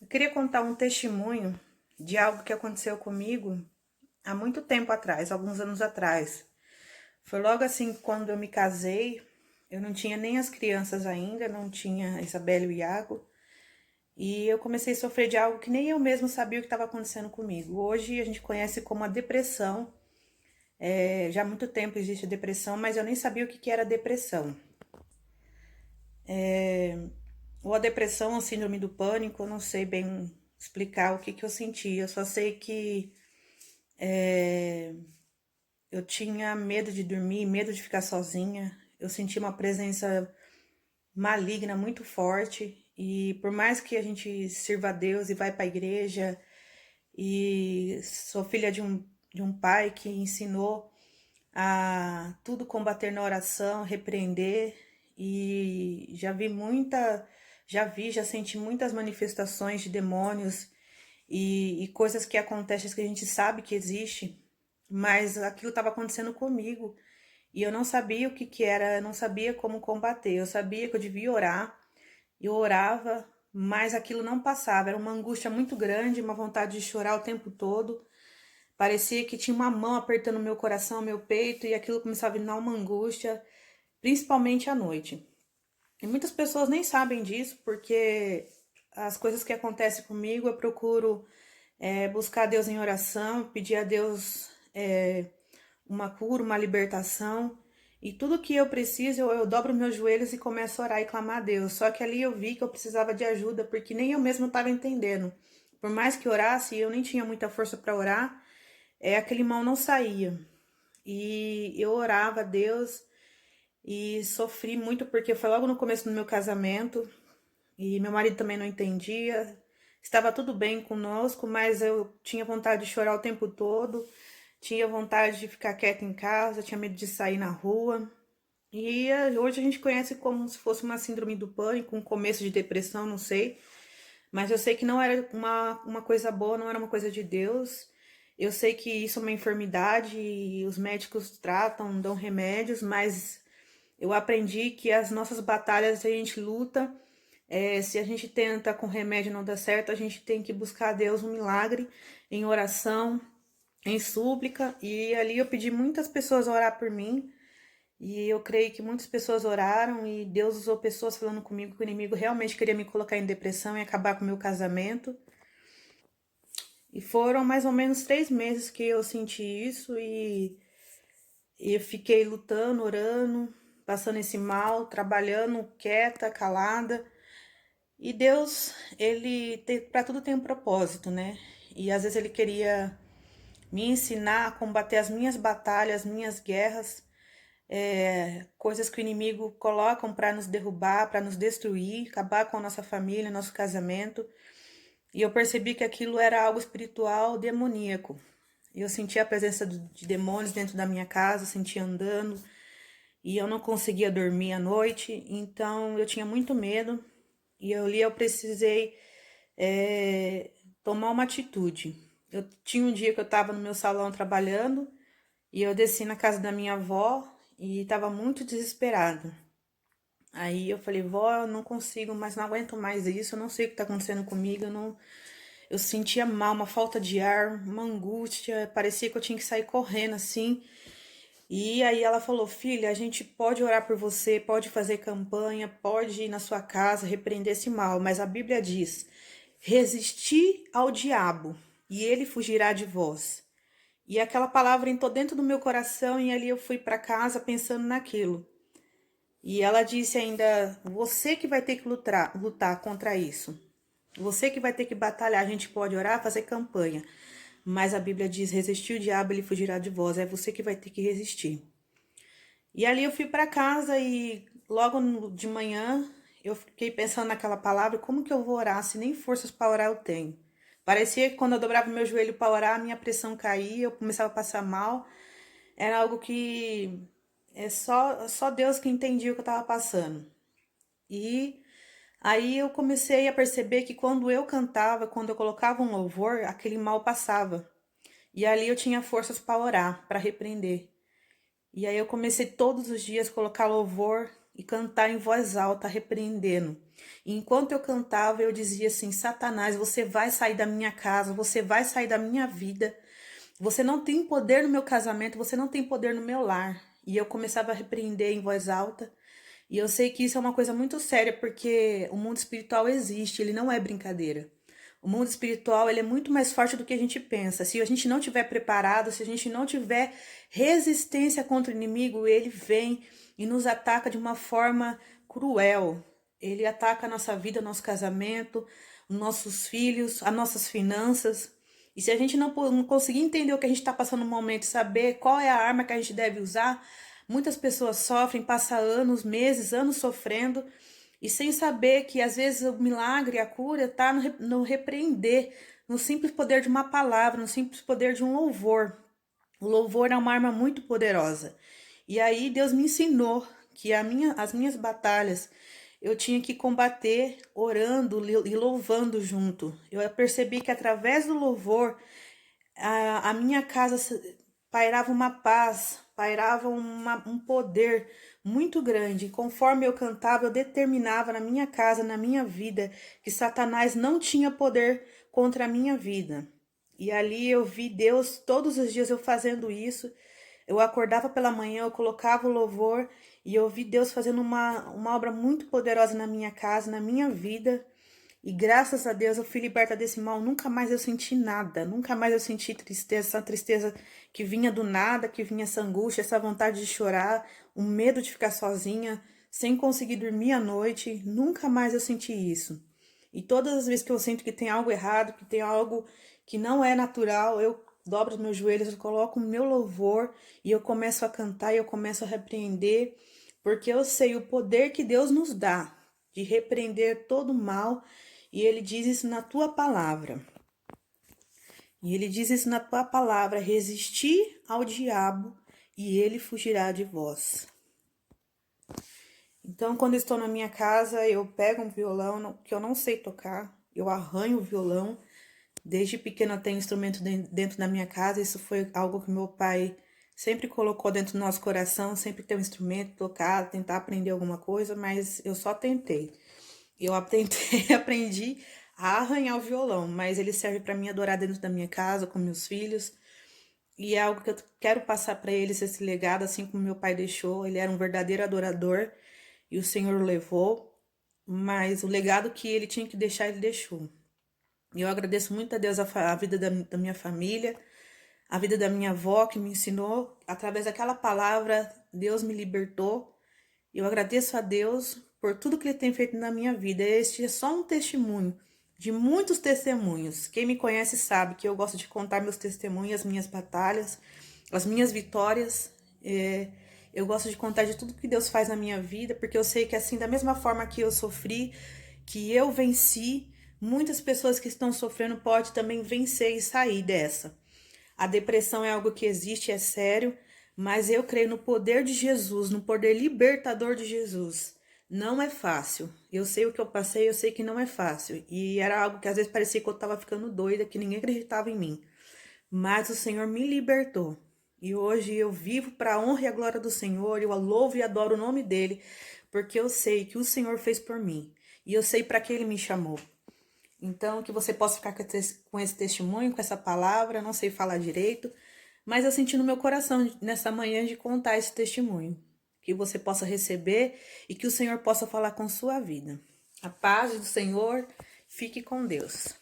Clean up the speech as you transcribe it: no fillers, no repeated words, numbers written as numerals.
Eu queria contar um testemunho de algo que aconteceu comigo há muito tempo atrás, alguns anos atrás. Foi logo assim quando eu me casei, eu não tinha nem as crianças ainda, não tinha a Isabela e o Iago, e eu comecei a sofrer de algo que nem eu mesmo sabia o que estava acontecendo comigo. Hoje a gente conhece como a depressão. Já há muito tempo existe a depressão, mas eu nem sabia o que que era depressão. Ou a depressão, ou síndrome do pânico, eu não sei bem explicar o que que eu senti. Eu só sei que eu tinha medo de dormir, medo de ficar sozinha. Eu senti uma presença maligna muito forte. E por mais que a gente sirva a Deus e vai para a igreja, e sou filha de um pai que ensinou a tudo combater na oração, repreender, e já senti muitas manifestações de demônios e coisas que acontecem que a gente sabe que existe, mas aquilo estava acontecendo comigo e eu não sabia o que que era, eu não sabia como combater. Eu sabia que eu devia orar, eu orava, mas aquilo não passava. Era uma angústia muito grande, uma vontade de chorar o tempo todo. Parecia que tinha uma mão apertando meu coração, meu peito, e aquilo começava a me dar uma angústia, principalmente à noite. E muitas pessoas nem sabem disso, porque as coisas que acontecem comigo, eu procuro buscar Deus em oração, pedir a Deus uma cura, uma libertação. E tudo que eu preciso, eu dobro meus joelhos e começo a orar e clamar a Deus. Só que ali eu vi que eu precisava de ajuda, porque nem eu mesma estava entendendo. Por mais que orasse, eu nem tinha muita força para orar, aquele mal não saía. E eu orava a Deus e sofri muito, porque foi logo no começo do meu casamento. E meu marido também não entendia. Estava tudo bem conosco, mas eu tinha vontade de chorar o tempo todo, tinha vontade de ficar quieta em casa, tinha medo de sair na rua. E hoje a gente conhece como se fosse uma síndrome do pânico, um começo de depressão, não sei. Mas eu sei que não era uma coisa boa, não era uma coisa de Deus. Eu sei que isso é uma enfermidade e os médicos tratam, dão remédios, mas eu aprendi que as nossas batalhas a gente luta. Se a gente tenta com remédio e não dá certo, a gente tem que buscar a Deus um milagre em oração, em súplica. E ali eu pedi muitas pessoas a orar por mim. E eu creio que muitas pessoas oraram e Deus usou pessoas falando comigo que o inimigo realmente queria me colocar em depressão e acabar com o meu casamento. E foram mais ou menos 3 meses que eu senti isso e eu fiquei lutando, orando, passando esse mal, trabalhando quieta, calada. E Deus, ele tem, para tudo tem um propósito, né? E às vezes ele queria me ensinar a combater as minhas batalhas, as minhas guerras, coisas que o inimigo colocam para nos derrubar, para nos destruir, acabar com a nossa família, nosso casamento. E eu percebi que aquilo era algo espiritual, demoníaco. Eu sentia a presença de demônios dentro da minha casa, sentia andando, e eu não conseguia dormir à noite, então eu tinha muito medo. E eu precisei tomar uma atitude. Eu tinha um dia que eu estava no meu salão trabalhando e eu desci na casa da minha avó e estava muito desesperada. Aí eu falei, vó, eu não consigo, mas não aguento mais isso, eu não sei o que está acontecendo comigo, eu sentia mal, uma falta de ar, uma angústia, parecia que eu tinha que sair correndo assim. E aí ela falou, filha, a gente pode orar por você, pode fazer campanha, pode ir na sua casa, repreender esse mal, mas a Bíblia diz, resistir ao diabo e ele fugirá de vós. E aquela palavra entrou dentro do meu coração e ali eu fui para casa pensando naquilo. E ela disse ainda, você que vai ter que lutar contra isso. Você que vai ter que batalhar, a gente pode orar, fazer campanha. Mas a Bíblia diz, resistir o diabo, ele fugirá de vós. É você que vai ter que resistir. E ali eu fui para casa e logo de manhã eu fiquei pensando naquela palavra, como que eu vou orar se nem forças para orar eu tenho? Parecia que quando eu dobrava meu joelho para orar, a minha pressão caía, eu começava a passar mal. Era algo que só Deus que entendia o que eu estava passando. E aí eu comecei a perceber que quando eu cantava, quando eu colocava um louvor, aquele mal passava. E ali eu tinha forças para orar, para repreender. E aí eu comecei todos os dias a colocar louvor e cantar em voz alta, repreendendo. E enquanto eu cantava, eu dizia assim: Satanás, você vai sair da minha casa, você vai sair da minha vida. Você não tem poder no meu casamento, você não tem poder no meu lar. E eu começava a repreender em voz alta. E eu sei que isso é uma coisa muito séria, porque o mundo espiritual existe, ele não é brincadeira. O mundo espiritual, ele é muito mais forte do que a gente pensa. Se a gente não tiver preparado, se a gente não tiver resistência contra o inimigo, ele vem e nos ataca de uma forma cruel. Ele ataca a nossa vida, nosso casamento, os nossos filhos, as nossas finanças. E se a gente não conseguir entender o que a gente está passando no momento, saber qual é a arma que a gente deve usar, muitas pessoas sofrem, passam anos, meses, anos sofrendo, e sem saber que às vezes o milagre, a cura está no repreender, no simples poder de uma palavra, no simples poder de um louvor. O louvor é uma arma muito poderosa. E aí Deus me ensinou que as minhas batalhas eu tinha que combater orando e louvando junto. Eu percebi que através do louvor a minha casa pairava uma paz, pairava um poder muito grande. Conforme eu cantava, eu determinava na minha casa, na minha vida, que Satanás não tinha poder contra a minha vida. E ali eu vi Deus todos os dias eu fazendo isso. Eu acordava pela manhã, eu colocava o louvor e eu vi Deus fazendo uma obra muito poderosa na minha casa, na minha vida. E graças a Deus eu fui liberta desse mal. Nunca mais eu senti nada. Nunca mais eu senti tristeza. Essa tristeza que vinha do nada, que vinha essa angústia, essa vontade de chorar, o medo de ficar sozinha, sem conseguir dormir à noite. Nunca mais eu senti isso. E todas as vezes que eu sinto que tem algo errado, que tem algo que não é natural, eu dobro os meus joelhos, eu coloco o meu louvor e eu começo a cantar e eu começo a repreender, porque eu sei o poder que Deus nos dá de repreender todo o mal. E ele diz isso na tua palavra. E ele diz isso na tua palavra: resistir ao diabo e ele fugirá de vós. Então, quando eu estou na minha casa, eu pego um violão que eu não sei tocar, eu arranho o violão. Desde pequena eu tenho instrumento dentro da minha casa. Isso foi algo que meu pai sempre colocou dentro do nosso coração, sempre ter um instrumento, tocar, tentar aprender alguma coisa, mas eu só tentei. Eu aprendi a arranhar o violão, mas ele serve para mim adorar dentro da minha casa, com meus filhos. E é algo que eu quero passar para eles, esse legado, assim como meu pai deixou. Ele era um verdadeiro adorador e o Senhor o levou, mas o legado que ele tinha que deixar, ele deixou. E eu agradeço muito a Deus a vida da minha família, a vida da minha avó, que me ensinou. Através daquela palavra, Deus me libertou. Eu agradeço a Deus por tudo que Ele tem feito na minha vida. Este é só um testemunho de muitos testemunhos. Quem me conhece sabe que eu gosto de contar meus testemunhos, as minhas batalhas, as minhas vitórias. Eu gosto de contar de tudo que Deus faz na minha vida, porque eu sei que assim, da mesma forma que eu sofri, que eu venci, muitas pessoas que estão sofrendo podem também vencer e sair dessa. A depressão é algo que existe, é sério, mas eu creio no poder de Jesus, no poder libertador de Jesus. Não é fácil. Eu sei o que eu passei, eu sei que não é fácil. E era algo que às vezes parecia que eu estava ficando doida, que ninguém acreditava em mim. Mas o Senhor me libertou. E hoje eu vivo para a honra e a glória do Senhor, eu louvo e adoro o nome dele, porque eu sei que o Senhor fez por mim. E eu sei para que ele me chamou. Então, que você possa ficar com esse testemunho, com essa palavra, não sei falar direito, mas eu senti no meu coração nessa manhã de contar esse testemunho. Que você possa receber e que o Senhor possa falar com sua vida. A paz do Senhor, fique com Deus.